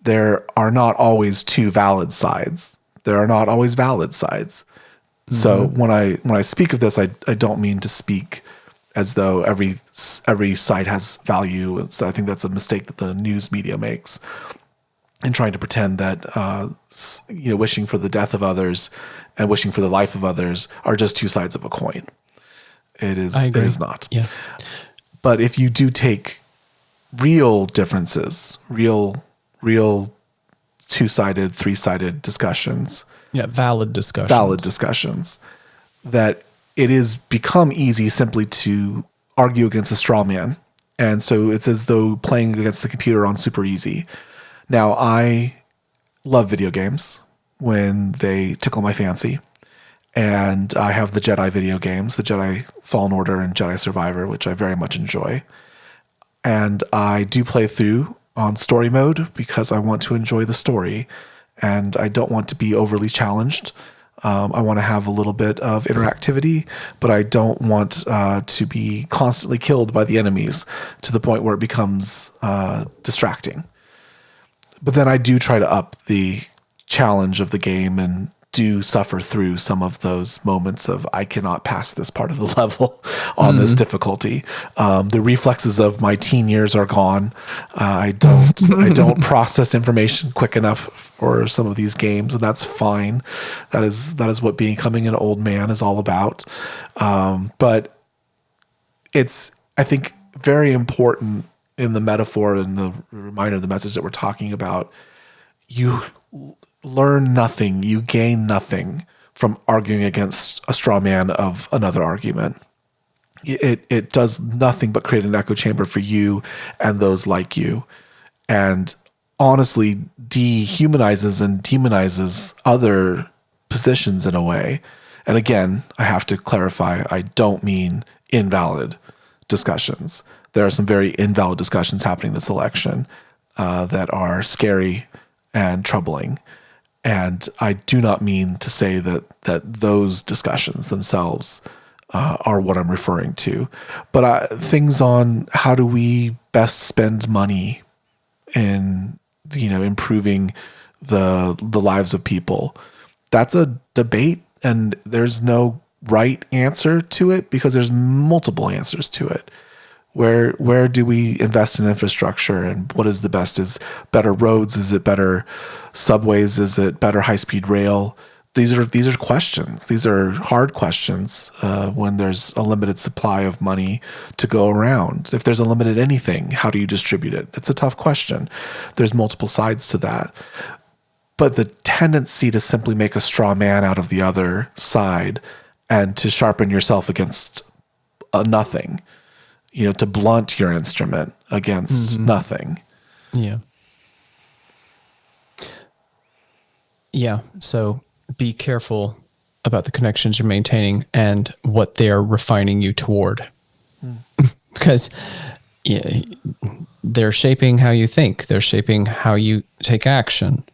There are not always two valid sides. There are not always valid sides. Mm-hmm. So when I speak of this, I don't mean to speak as though every side has value. So I think that's a mistake that the news media makes in trying to pretend that wishing for the death of others and wishing for the life of others are just two sides of a coin. It is. It is not. Yeah. But if you do take real differences, real two-sided, three-sided discussions, Yeah, valid discussions. that it is become easy simply to argue against a straw man. And so it's as though playing against the computer on super easy. Now, I love video games when they tickle my fancy. And I have the Jedi video games, the Jedi Fallen Order and Jedi Survivor, which I very much enjoy. And I do play through on story mode because I want to enjoy the story and I don't want to be overly challenged. I want to have a little bit of interactivity, but I don't want to be constantly killed by the enemies to the point where it becomes distracting. But then I do try to up the challenge of the game and do suffer through some of those moments of I cannot pass this part of the level on this difficulty. The reflexes of my teen years are gone. I don't process information quick enough for some of these games, and that's fine. That is what becoming an old man is all about. But it's, I think, very important in the metaphor and the reminder of the message that we're talking about. You learn nothing, you gain nothing from arguing against a straw man of another argument. It does nothing but create an echo chamber for you and those like you, and honestly dehumanizes and demonizes other positions in a way. And again, I have to clarify, I don't mean invalid discussions. There are some very invalid discussions happening this election that are scary and troubling. And I do not mean to say that those discussions themselves are what I'm referring to, but things on how do we best spend money in, improving the lives of people. That's a debate, and there's no right answer to it because there's multiple answers to it. Where do we invest in infrastructure, and what is the best? Is better roads? Is it better subways? Is it better high-speed rail? These are questions. These are hard questions when there's a limited supply of money to go around. If there's a limited anything, how do you distribute it? It's a tough question. There's multiple sides to that. But the tendency to simply make a straw man out of the other side and to sharpen yourself against nothing, to blunt your instrument against nothing. Yeah. Yeah. So be careful about the connections you're maintaining and what they're refining you toward. Because they're shaping how you think. They're shaping how you take action.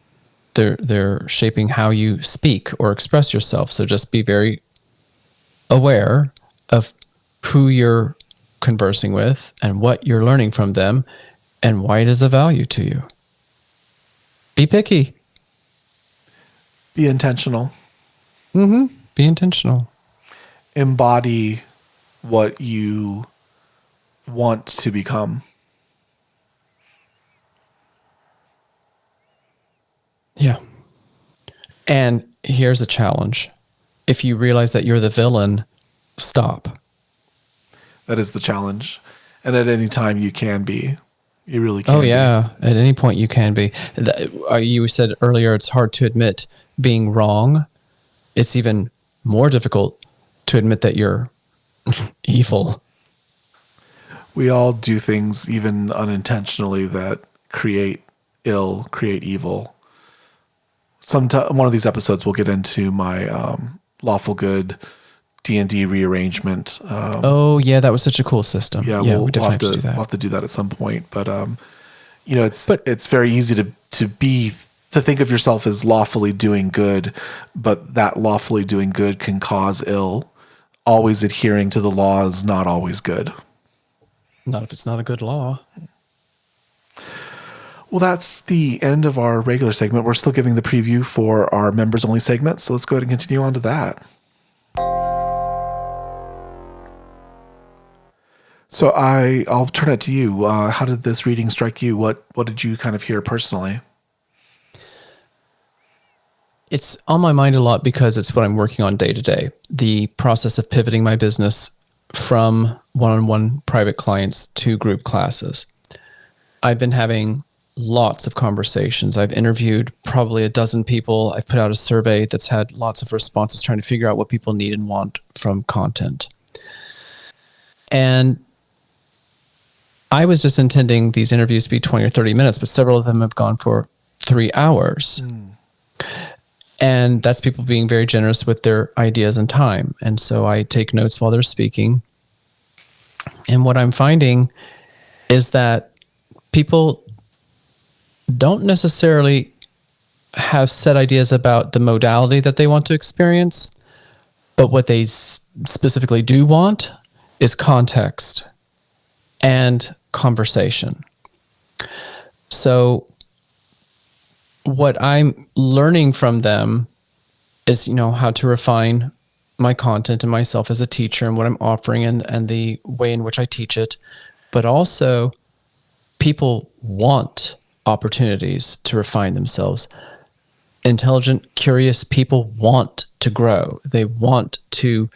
They're shaping how you speak or express yourself. So just be very aware of who you're conversing with and what you're learning from them and why it is of value to you. Be picky. Be intentional. Be intentional. Embody what you want to become. Yeah. And here's a challenge. If you realize that you're the villain, stop. That is the challenge. And at any time you can be. You really can. Oh, yeah. At any point you can be. You said earlier it's hard to admit being wrong. It's even more difficult to admit that you're evil. We all do things, even unintentionally, that create ill, create evil. One of these episodes we'll get into my lawful good D&D rearrangement. Oh yeah, that was such a cool system. Yeah, we definitely have to do that. We'll have to do that at some point. But it's very easy to think of yourself as lawfully doing good, but that lawfully doing good can cause ill. Always adhering to the law is not always good. Not if it's not a good law. Well, that's the end of our regular segment. We're still giving the preview for our members only segment, so let's go ahead and continue on to that. So I'll turn it to you. How did this reading strike you? What did you kind of hear personally? It's on my mind a lot because it's what I'm working on day to day. The process of pivoting my business from one-on-one private clients to group classes. I've been having lots of conversations. I've interviewed probably a dozen people. I've put out a survey that's had lots of responses trying to figure out what people need and want from content. And I was just intending these interviews to be 20 or 30 minutes, but several of them have gone for 3 hours. And that's people being very generous with their ideas and time. And so I take notes while they're speaking. And what I'm finding is that people don't necessarily have set ideas about the modality that they want to experience, but what they specifically do want is context and conversation. So what I'm learning from them is, how to refine my content and myself as a teacher and what I'm offering and the way in which I teach it. But also, people want opportunities to refine themselves. Intelligent, curious people want to grow. They want to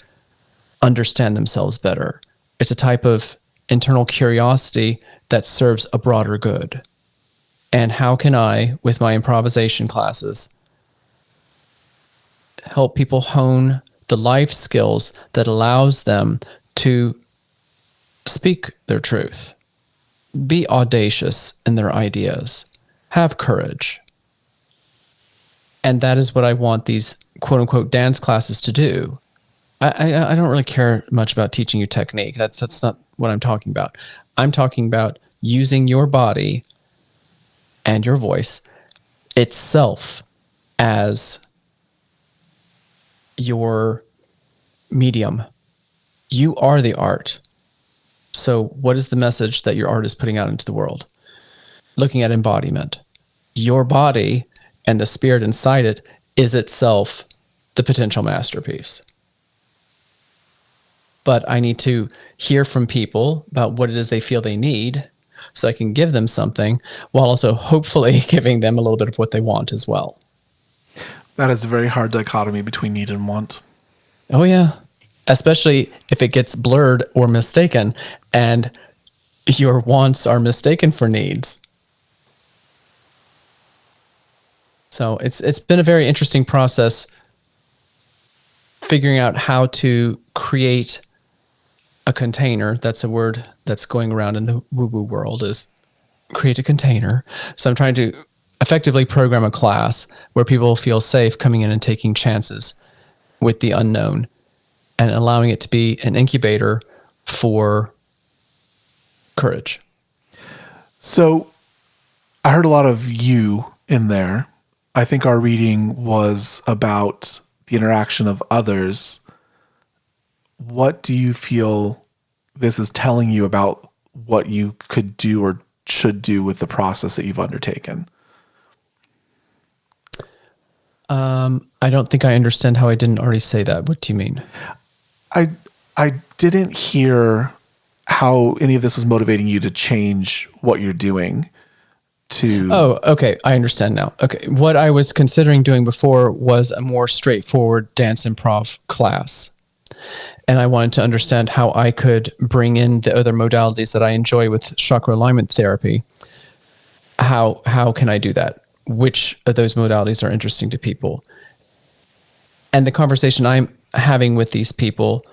understand themselves better. It's a type of internal curiosity that serves a broader good. And how can I, with my improvisation classes, help people hone the life skills that allows them to speak their truth, be audacious in their ideas, have courage. And that is what I want these quote unquote dance classes to do. I don't really care much about teaching you technique. That's not what I'm talking about. I'm talking about using your body and your voice itself as your medium. You are the art. So what is the message that your art is putting out into the world? Looking at embodiment. Your body and the spirit inside it is itself the potential masterpiece. But I need to hear from people about what it is they feel they need so I can give them something while also hopefully giving them a little bit of what they want as well. That is a very hard dichotomy between need and want. Oh, yeah. Especially if it gets blurred or mistaken and your wants are mistaken for needs. So it's been a very interesting process figuring out how to create a container. That's a word that's going around in the woo-woo world, is create a container. So I'm trying to effectively program a class where people feel safe coming in and taking chances with the unknown and allowing it to be an incubator for courage. So I heard a lot of you in there. I think our reading was about the interaction of others. What do you feel this is telling you about what you could do or should do with the process that you've undertaken? I don't think I understand how I didn't already say that. What do you mean? I didn't hear how any of this was motivating you to change what you're doing to... Oh, okay. I understand now. Okay. What I was considering doing before was a more straightforward dance improv class. And I wanted to understand how I could bring in the other modalities that I enjoy with chakra alignment therapy. How can I do that? Which of those modalities are interesting to people? And the conversation I'm having with these people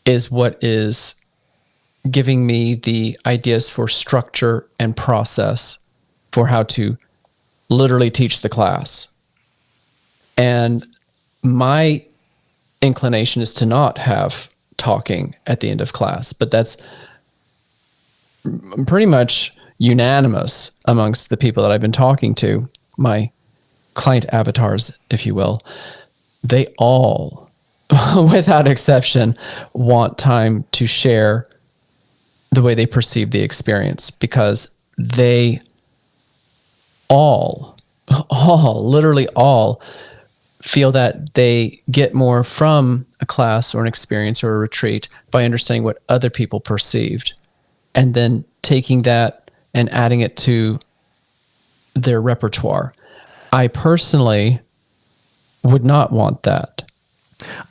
is what is giving me the ideas for structure and process for how to literally teach the class. And my inclination is to not have talking at the end of class, but that's pretty much unanimous amongst the people that I've been talking to, my client avatars, if you will. They all, without exception, want time to share the way they perceive the experience, because they all, literally all, feel that they get more from a class or an experience or a retreat by understanding what other people perceived, and then taking that and adding it to their repertoire. I personally would not want that.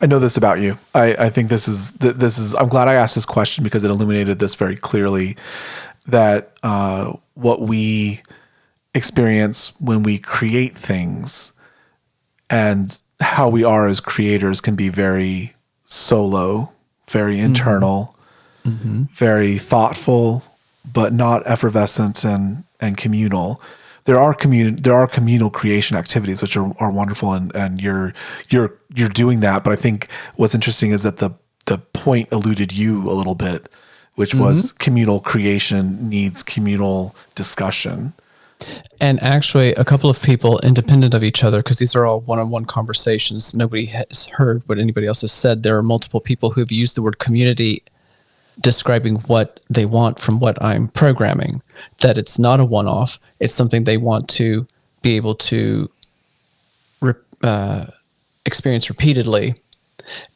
I know this about you. I think this is, I'm glad I asked this question because it illuminated this very clearly, that what we experience when we create things, and how we are as creators can be very solo, very internal, very thoughtful, but not effervescent and communal. There are communal creation activities which are wonderful, and you're doing that. But I think what's interesting is that the point eluded you a little bit, which was communal creation needs communal discussion. And actually, a couple of people independent of each other, because these are all one-on-one conversations. Nobody has heard what anybody else has said. There are multiple people who've used the word community describing what they want from what I'm programming, that it's not a one-off. It's something they want to be able to experience repeatedly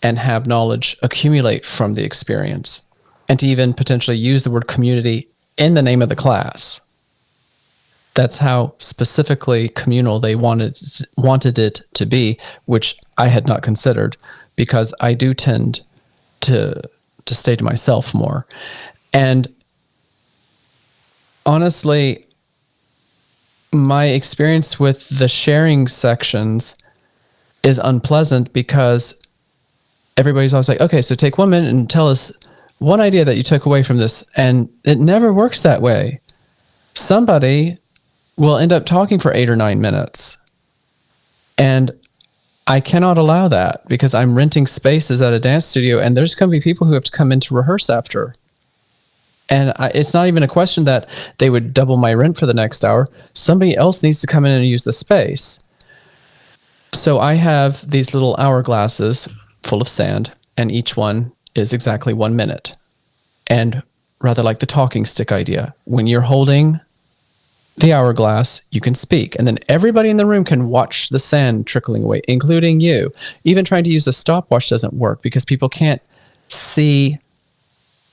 and have knowledge accumulate from the experience, and to even potentially use the word community in the name of the class. That's how specifically communal they wanted it to be, which I had not considered, because I do tend to stay to myself more. And honestly, my experience with the sharing sections is unpleasant, because everybody's always like, okay, so take 1 minute and tell us one idea that you took away from this. And it never works that way. Somebody will end up talking for 8 or 9 minutes. And I cannot allow that, because I'm renting spaces at a dance studio, and there's going to be people who have to come in to rehearse after. And it's not even a question that they would double my rent for the next hour. Somebody else needs to come in and use the space. So I have these little hourglasses full of sand, and each one is exactly 1 minute. And rather like the talking stick idea, when you're holding the hourglass, you can speak, and then everybody in the room can watch the sand trickling away, including you. Even trying to use a stopwatch doesn't work, because people can't see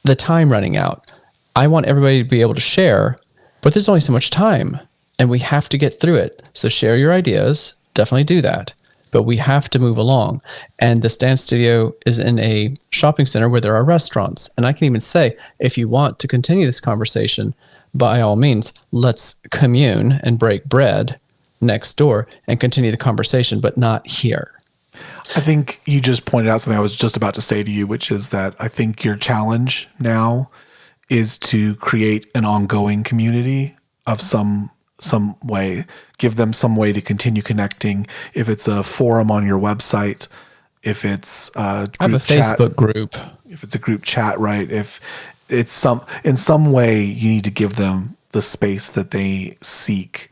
the time running out. I want everybody to be able to share, but there's only so much time, and we have to get through it. So share your ideas, definitely do that, but we have to move along. And this dance studio is in a shopping center where there are restaurants, and I can even say, if you want to continue this conversation, by all means, let's commune and break bread next door and continue the conversation, but not here. I think you just pointed out something I was just about to say to you, which is that I think your challenge now is to create an ongoing community of some way, give them some way to continue connecting. If it's a forum on your website, if it's a group I have a chat, Facebook group. if it's a group chat, right? If it's in some way you need to give them the space that they seek,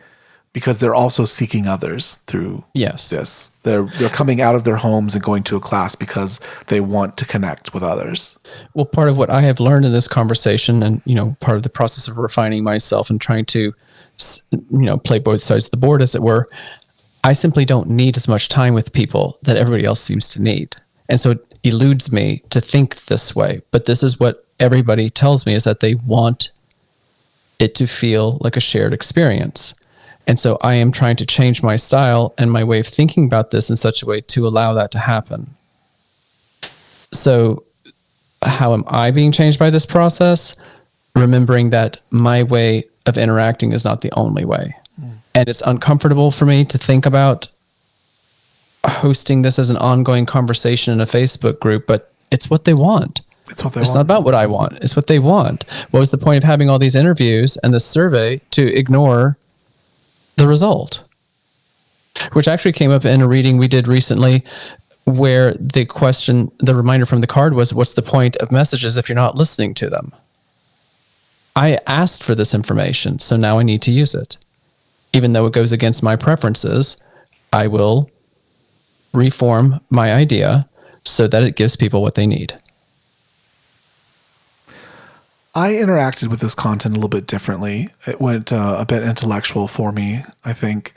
because they're also seeking others through this. They're coming out of their homes and going to a class because they want to connect with others. Well, part of what I have learned in this conversation, and part of the process of refining myself and trying to play both sides of the board, as it were, I simply don't need as much time with people that everybody else seems to need. And so it eludes me to think this way, but this is what everybody tells me, is that they want it to feel like a shared experience. And so I am trying to change my style and my way of thinking about this in such a way to allow that to happen. So how am I being changed by this process? Remembering that my way of interacting is not the only way. And it's uncomfortable for me to think about hosting this as an ongoing conversation in a Facebook group, but it's what they want. It's not about what I want. It's what they want. What was the point of having all these interviews and this survey to ignore the result? Which actually came up in a reading we did recently, where the reminder from the card was, what's the point of messages if you're not listening to them? I asked for this information, so now I need to use it. Even though it goes against my preferences, I will reform my idea so that it gives people what they need. I interacted with this content a little bit differently. It went a bit intellectual for me, I think.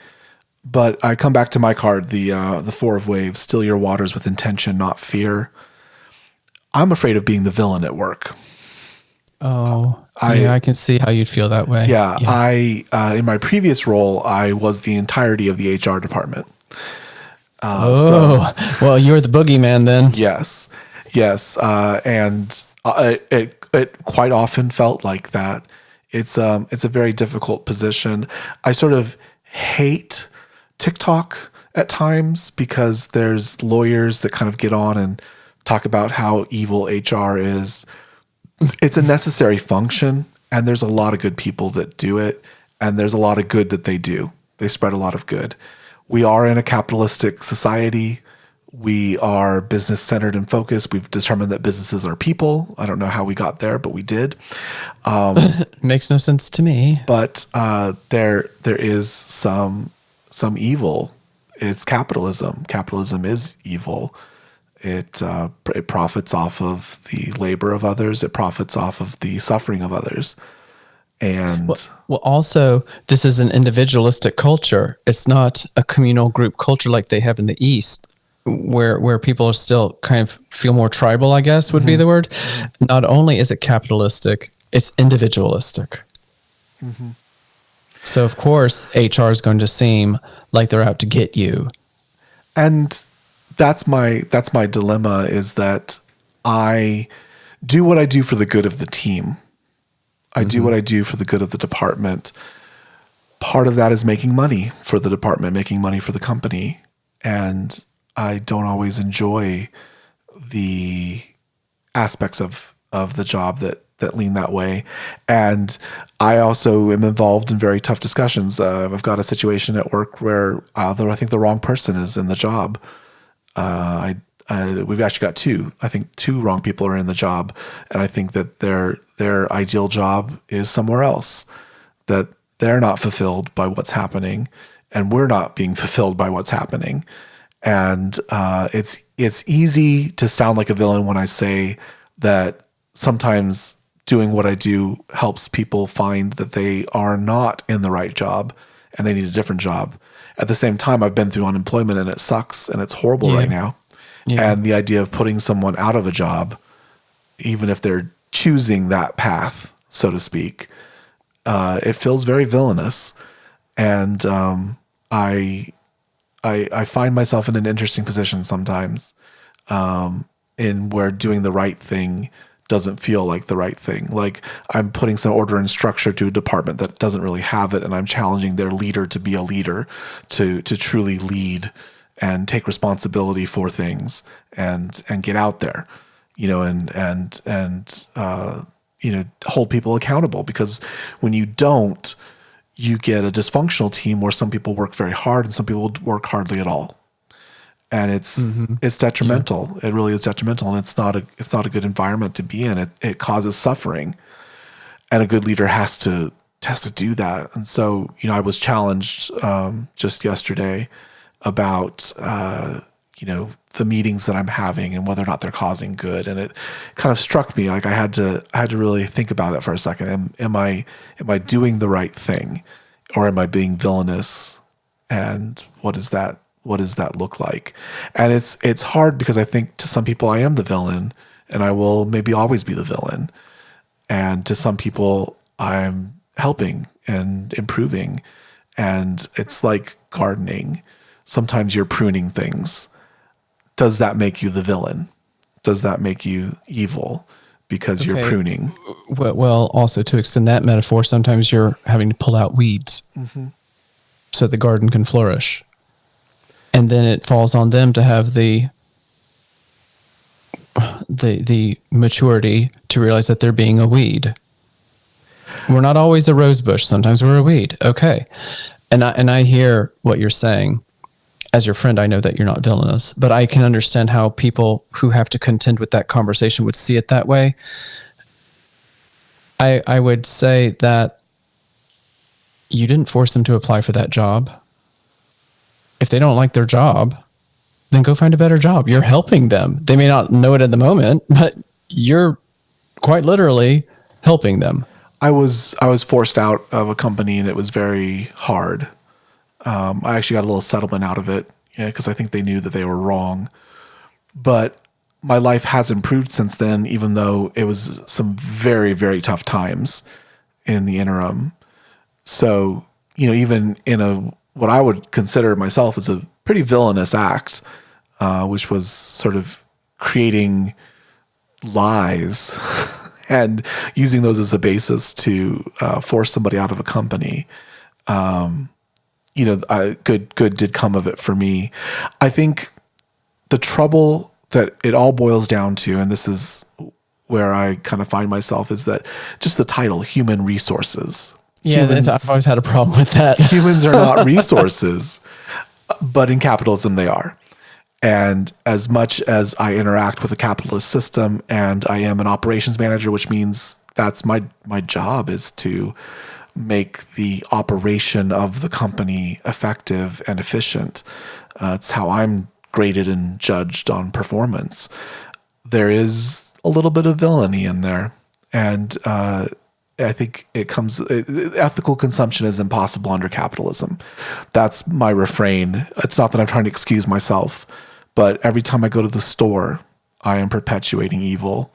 But I come back to my card, the Four of Waves, still your waters with intention, not fear. I'm afraid of being the villain at work. Oh, I can see how you'd feel that way. Yeah. I in my previous role, I was the entirety of the HR department. Well, you're the boogeyman then. Yes. And it quite often felt like that. it's a very difficult position. I sort of hate TikTok at times because there's lawyers that kind of get on and talk about how evil HR is. It's a necessary function, and there's a lot of good people that do it, and there's a lot of good that they do. They spread a lot of good. We are in a capitalistic society. We are business centered and focused. We've determined that businesses are people. I don't know how we got there, but we did. Makes no sense to me. But there is some evil. It's capitalism. Capitalism is evil. It profits off of the labor of others. It profits off of the suffering of others. And Well, also, this is an individualistic culture. It's not a communal group culture like they have in the East, where people are still kind of feel more tribal, I guess would be the word. Not only is it capitalistic, it's individualistic. So, of course, HR is going to seem like they're out to get you. And that's my dilemma, is that I do what I do for the good of the team. I do what I do for the good of the department. Part of that is making money for the department, making money for the company. And I don't always enjoy the aspects of the job that lean that way. And I also am involved in very tough discussions. I've got a situation at work where I think the wrong person is in the job. We've actually got two wrong people are in the job. And I think that their ideal job is somewhere else, that they're not fulfilled by what's happening, and we're not being fulfilled by what's happening. And it's easy to sound like a villain when I say that sometimes doing what I do helps people find that they are not in the right job and they need a different job. At the same time, I've been through unemployment and it sucks and it's horrible right now. Yeah. And the idea of putting someone out of a job, even if they're choosing that path, so to speak, it feels very villainous. And I find myself in an interesting position sometimes, in where doing the right thing doesn't feel like the right thing. Like I'm putting some order and structure to a department that doesn't really have it, and I'm challenging their leader to be a leader, to truly lead and take responsibility for things and get out there, and hold people accountable. Because when you don't, you get a dysfunctional team where some people work very hard and some people work hardly at all. And it's detrimental. Yeah. It really is detrimental, and it's not a good environment to be in. It causes suffering, and a good leader has to do that. And so, I was challenged just yesterday about the meetings that I'm having and whether or not they're causing good. And it kind of struck me like I had to really think about that for a second. Am I doing the right thing, or am I being villainous? And what does that look like? And it's hard, because I think to some people I am the villain, and I will maybe always be the villain. And to some people I'm helping and improving. And it's like gardening. Sometimes you're pruning things. Does that make you the villain? Does that make you evil because you're pruning? Well, also to extend that metaphor, sometimes you're having to pull out weeds so the garden can flourish. And then it falls on them to have the maturity to realize that they're being a weed. We're not always a rose bush. Sometimes we're a weed. Okay. And I hear what you're saying. As your friend, I know that you're not villainous, but I can understand how people who have to contend with that conversation would see it that way. I would say that you didn't force them to apply for that job. If they don't like their job, then go find a better job. You're helping them. They may not know it at the moment, but you're quite literally helping them. I was forced out of a company, and it was very hard. I actually got a little settlement out of it, because I think they knew that they were wrong. But my life has improved since then, even though it was some very, very tough times in the interim. So, even in what I would consider myself as a pretty villainous act, which was sort of creating lies and using those as a basis to force somebody out of a company. Good did come of it for me. I think the trouble that it all boils down to, and this is where I kind of find myself, is that just the title, human resources. Yeah, I've always had a problem with that. Humans are not resources, but in capitalism they are. And as much as I interact with a capitalist system, and I am an operations manager, which means that's my job, is to make the operation of the company effective and efficient. It's how I'm graded and judged on performance. There is a little bit of villainy in there. And I think ethical consumption is impossible under capitalism. That's my refrain. It's not that I'm trying to excuse myself, but every time I go to the store, I am perpetuating evil.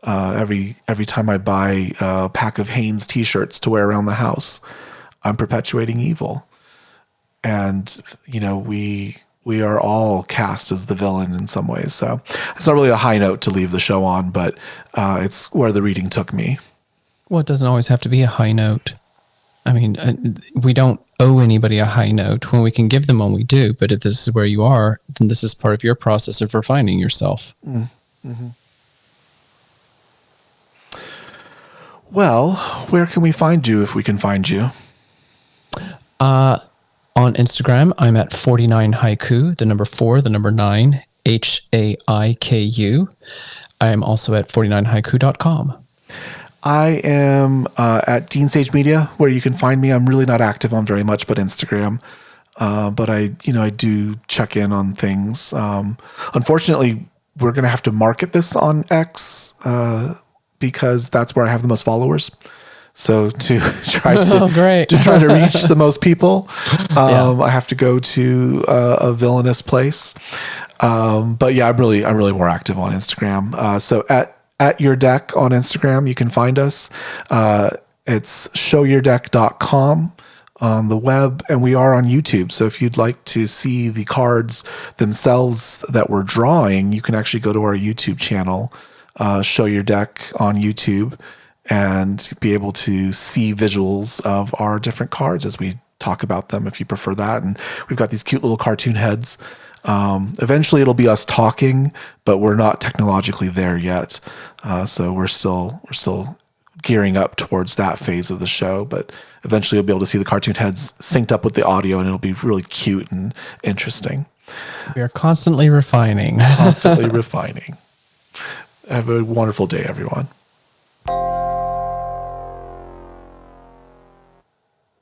Every time I buy a pack of Hanes t-shirts to wear around the house, I'm perpetuating evil. And, we are all cast as the villain in some ways. So it's not really a high note to leave the show on, but it's where the reading took me. Well, it doesn't always have to be a high note. I mean, we don't owe anybody a high note. When we can give them one, we do. But if this is where you are, then this is part of your process of refining yourself. Mm-hmm. Well, where can we find you if we can find you? On Instagram, I'm at 49 haiku, the number 4, the number 9, HAIKU. I am also at 49haiku.com. I am at Dean Sage Media, where you can find me. I'm really not active on very much but Instagram. But I do check in on things. Unfortunately, we're going to have to market this on X because that's where I have the most followers. So to try to reach the most people, I have to go to a villainous place. But yeah, I'm really more active on Instagram. So at Your Deck on Instagram, you can find us. It's showyourdeck.com on the web, and we are on YouTube. So if you'd like to see the cards themselves that we're drawing, you can actually go to our YouTube channel, Show Your Deck on YouTube, and be able to see visuals of our different cards as we talk about them, if you prefer that. And we've got these cute little cartoon heads. Eventually it'll be us talking, but we're not technologically there yet. So we're still gearing up towards that phase of the show, but eventually you'll be able to see the cartoon heads synced up with the audio, and it'll be really cute and interesting. We are constantly refining. Have a wonderful day, everyone.